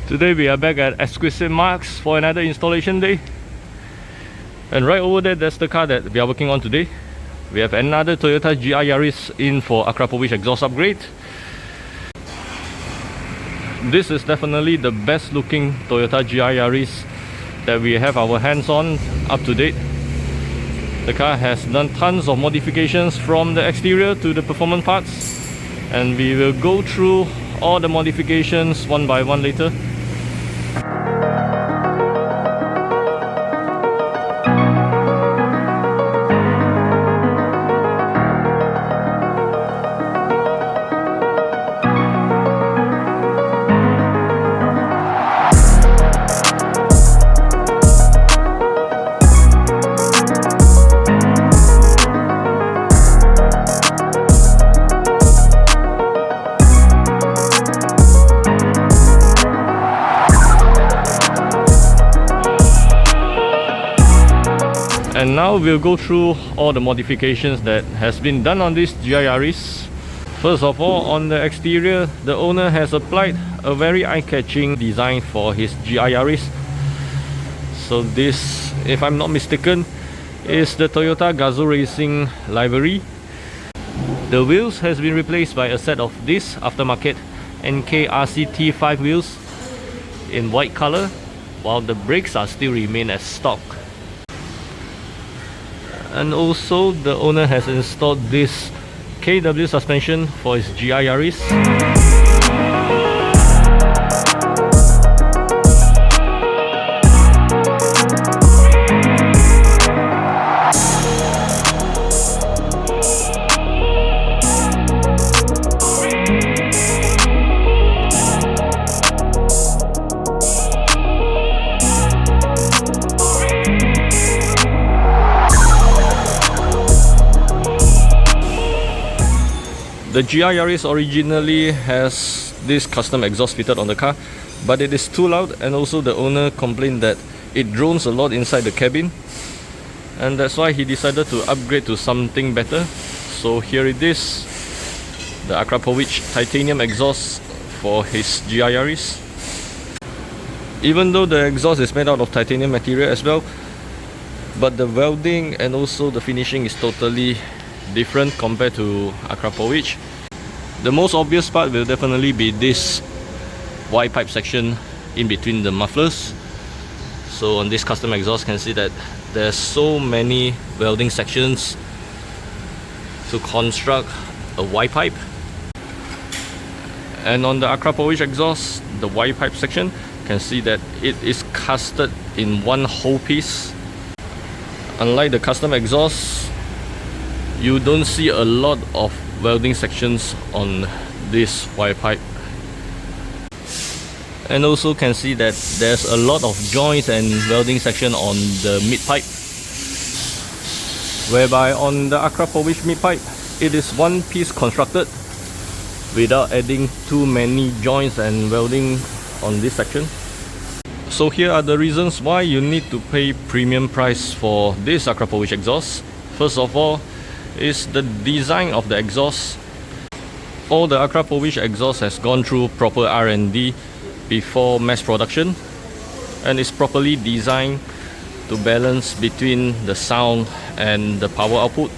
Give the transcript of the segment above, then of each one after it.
Today we are back at Exquisite Marks for another installation day. And right over there, that's the car that we are working on today. We have another Toyota GR Yaris in for Akrapovic exhaust upgrade. This is definitely the best looking Toyota GR Yaris that we have our hands on up to date. The car has done tons of modifications from the exterior to the performance parts, and we will go through all the modifications one by one later. And now we'll go through all the modifications that has been done on this GR Yaris. First of all, on the exterior, the owner has applied a very eye-catching design for his GR Yaris. So this, if I'm not mistaken, is the Toyota Gazoo Racing livery. The wheels has been replaced by a set of this aftermarket Enkei RCT5 wheels in white color, while the brakes are still remain as stock. And also the owner has installed this KW suspension for his GR Yaris. The GR Yaris originally has this custom exhaust fitted on the car, but it is too loud, and also the owner complained that it drones a lot inside the cabin, and that's why he decided to upgrade to something better. So here it is, the Akrapovic titanium exhaust for his GR Yaris. Even though the exhaust is made out of titanium material as well, but the welding and also the finishing is totally different compared to Akrapovic. The most obvious part will definitely be this Y pipe section in between the mufflers. So on this custom exhaust, you can see that there's so many welding sections to construct a Y pipe. And on the Akrapovic exhaust, the Y pipe section, you can see that it is casted in one whole piece. Unlike the custom exhaust, you don't see a lot of welding sections on this Y pipe. And also can see that there's a lot of joints and welding section on the mid pipe, whereby on the Akrapovic mid pipe, it is one piece constructed without adding too many joints and welding on this section. So here are the reasons why you need to pay premium price for this Akrapovic exhaust. First of all is the design of the exhaust. All the Akrapovic exhaust has gone through proper R&D before mass production, and is properly designed to balance between the sound and the power output.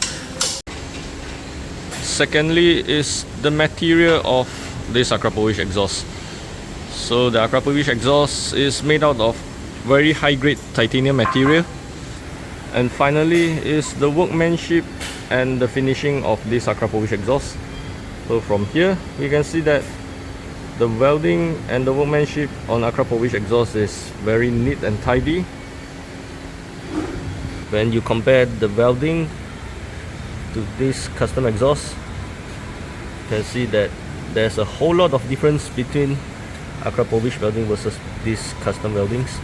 Secondly is the material of this Akrapovic exhaust. So the Akrapovic exhaust is made out of very high grade titanium material. And finally is the workmanship and the finishing of this Akrapovic exhaust. So from here we can see that the welding and the workmanship on Akrapovic exhaust is very neat and tidy. When you compare the welding to this custom exhaust, you can see that there's a whole lot of difference between Akrapovic welding versus these custom weldings.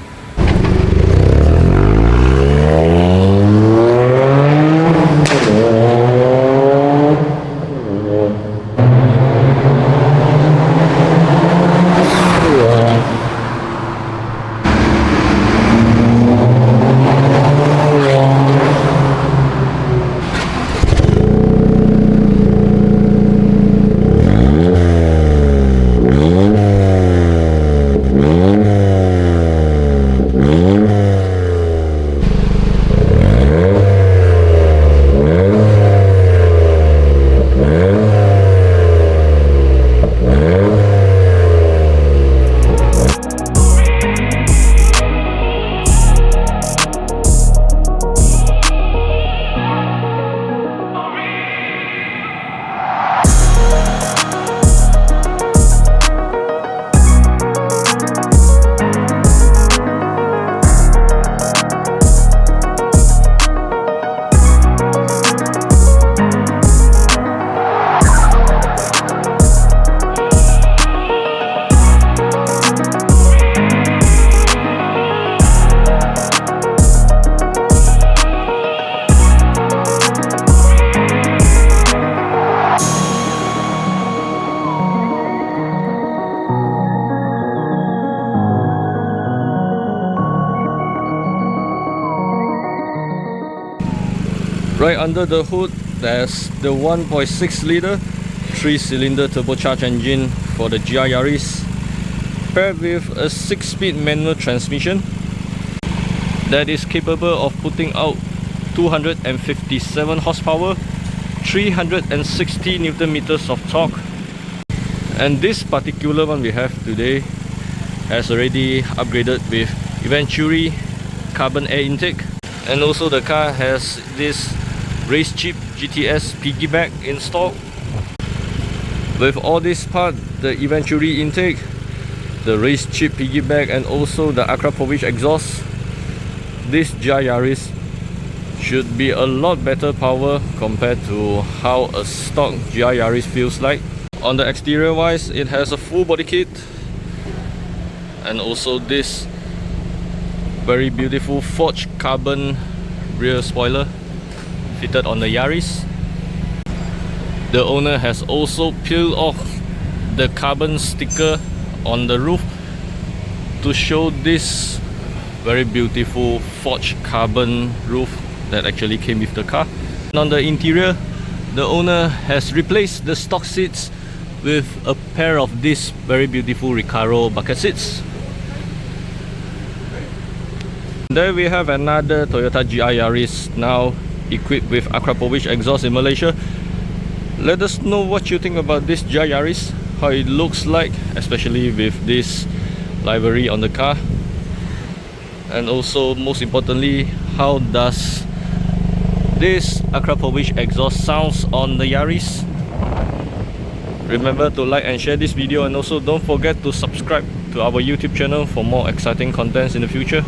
under the hood, there's the 1.6 litre 3-cylinder turbocharged engine for the GR Yaris, paired with a 6-speed manual transmission that is capable of putting out 257 horsepower, 360 Newton meters of torque. And this particular one we have today has already upgraded with Eventuri carbon air intake, and also the car has this race chip GTS piggyback installed. With all this part, the Eventuri intake, the race chip piggyback, and also the Akrapovic exhaust, this GR Yaris should be a lot better power compared to how a stock GR Yaris feels like. On the exterior wise, it has a full body kit, and also this very beautiful forged carbon rear spoiler fitted on the Yaris. The owner has also peeled off the carbon sticker on the roof to show this very beautiful forged carbon roof that actually came with the car. And on the interior, the owner has replaced the stock seats with a pair of these very beautiful Recaro bucket seats. There we have another Toyota GR Yaris, now equipped with Akrapovic exhaust in Malaysia. Let us know what you think about this GR Yaris, how it looks like, especially with this livery on the car, and also most importantly, how does this Akrapovic exhaust sounds on the Yaris. Remember to like and share this video, and also don't forget to subscribe to our YouTube channel for more exciting contents in the future.